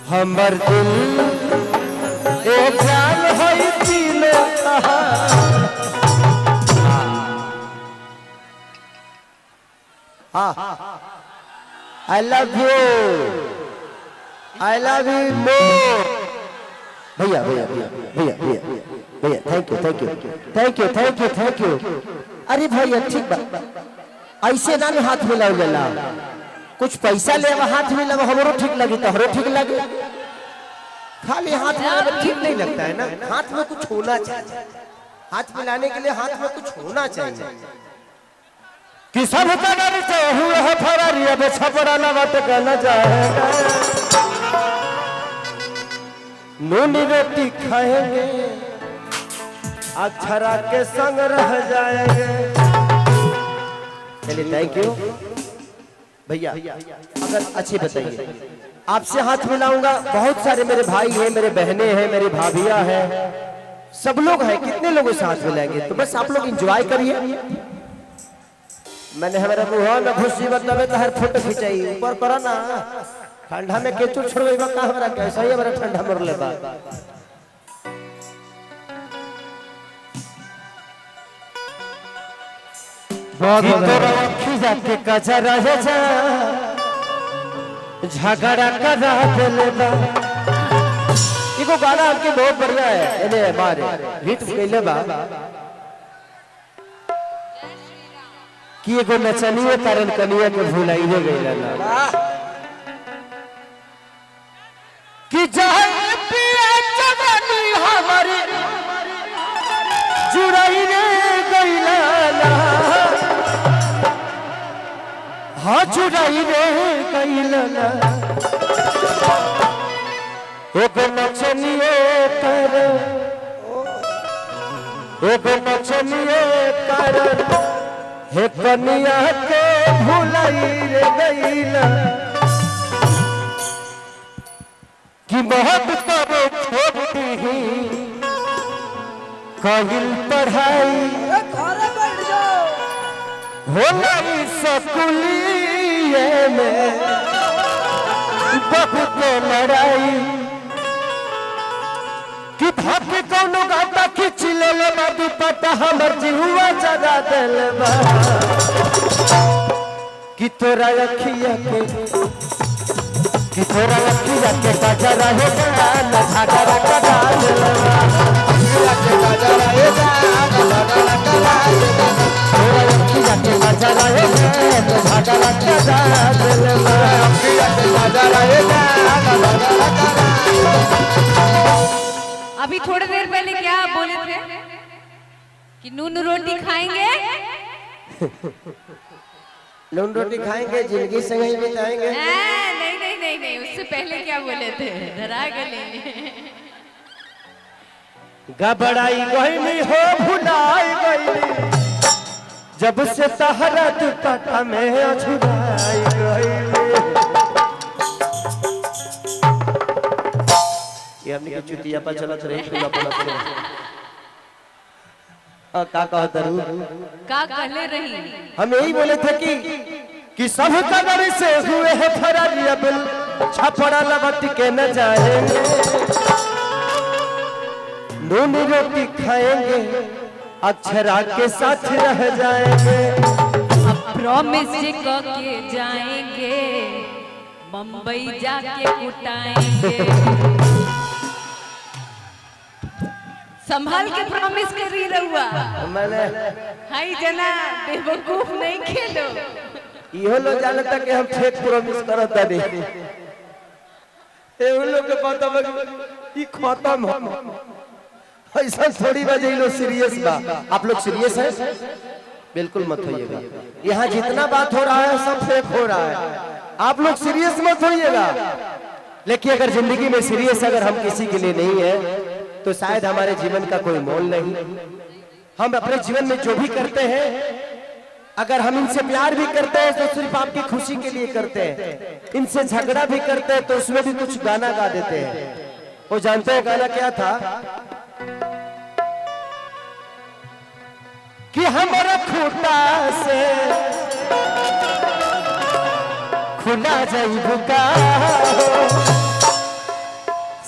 हमर दिल एक जान होई दिल आई लव यू मोर। भैया भैया भैया भैया भैया भैया thank you thank you thank you thank you thank you. अरे भैया ठीक बा ऐसे ना हाथ मिलाओ लेला कुछ पैसा ले हाथ मिलाओ हमरो ठीक लगी तोहरो ठीक लगे। खाली हाथ मिलाना ठीक नहीं लगता है ना हाथ में कुछ होना चाहिए। हाथ मिलाने के लिए हाथ में कुछ होना चाहिए कि सब तगड़ से हुए है फरारी अब छपड़ा लवट कर न जाएगा। नूनी रोटी खाएंगे अक्षरा के संग रह जाएंगे। चलिए थैंक यू भैया। अगर अच्छी बताइए आपसे हाथ मिलाऊंगा बहुत सारे मेरे भाई हैं मेरे बहनें हैं मेरी भाभियां हैं सब लोग हैं कितने लोगों से हाथ मिलाएंगे तो बस आप लोग एंजॉय करिए। मैंने हमारा मुँह न खुशी बतावे तो हर फोटो खिंचाई ऊपर करो ना ठंडा में केचू छोड़बा का हमरा कैसा ही हमरा ठंडा मर ले बा। जाके कचा रहे जा झगड़ा करा देले बा। एगो गाना आपके बहुत बढ़िया है एने मारे हिट कइले बा कि एगो नचनिए कारण कनिया के भुलाई रे गइला ना कि जहर पिया जवानी हमारी जुड़ाई रे गइला ना हाँ जुड़ाई रे गइला ना एगो नचनिए कारण हे कनिया के भुलाई रे गइला कि बहुत करो छोटी ही कहिल पढ़ाई होला स्कूलिए में बहुत लड़ाई कि भाग कौनो गाता खींच ले बाबू पता हमर जिहुआ जगा दिल बा कि तोरा अखिया के बाजा रहे ना झगड़ा करा लेला अखिया के बाजा रहे ना तोरा अखिया के बाजा रहे ना झगड़ा करा लेला अखिया के बाजा रहे ना झगड़ा करा। अभी थोड़ी देर पहले क्या बोले थे कि नून रोटी खाएंगे नून रोटी खाएंगे जिंदगी संग ही बिताएंगे। नहीं नहीं नहीं नहीं उससे पहले क्या बोले थे डरा गए घबराई गईली हो भुलाई गईली जब से तहरा दुपट्टा में अछुराई गईली। ये हमने के चुतिया पर चलत रही फूला पड़त रही का कहत रहू का कहले रही हम यही बोले थे कि सब कदर से हुए है फरारी अब छपड़ा लवट के न जाएंगे। नून रोटी खाएंगे अक्षरा के साथ रह जाएंगे। अब प्रॉमिस के जाएंगे बम्बई जाके कुटाएंगे। संभाल के प्रॉमिस कर रही रहुआ मैंने हाई जना बेवकूफ नहीं खेलो इहो लोग जानता कि हम फेक प्रॉमिस करत दे ए उन लोग के पता बा कि खत्म हो ऐसा थोड़ी बजे लो सीरियस बा। आप लोग सीरियस हैं बिल्कुल मत होइएगा। यहाँ जितना बात हो रहा है सब फेक हो रहा है आप लोग सीरियस मत होइएगा। लेकिन अगर जिंदगी में सीरियस अगर हम किसी के लिए नहीं है तो शायद हमारे जीवन का कोई मोल नहीं। हम अपने जीवन में जो भी करते हैं अगर हम इनसे प्यार भी करते हैं तो सिर्फ आपकी खुशी के लिए करते हैं। इनसे झगड़ा भी करते हैं तो उसमें भी कुछ गाना गा देते हैं। वो जानते हैं गाना क्या था कि हमारा खूटा से खुला जाई भुका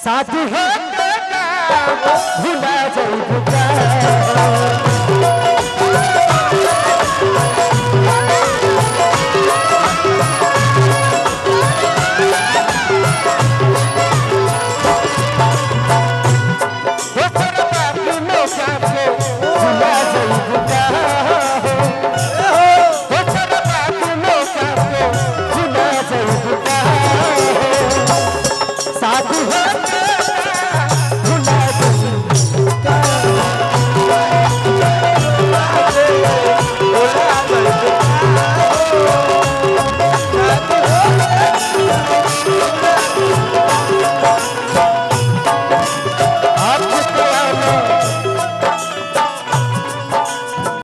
साथ हो भुला जाई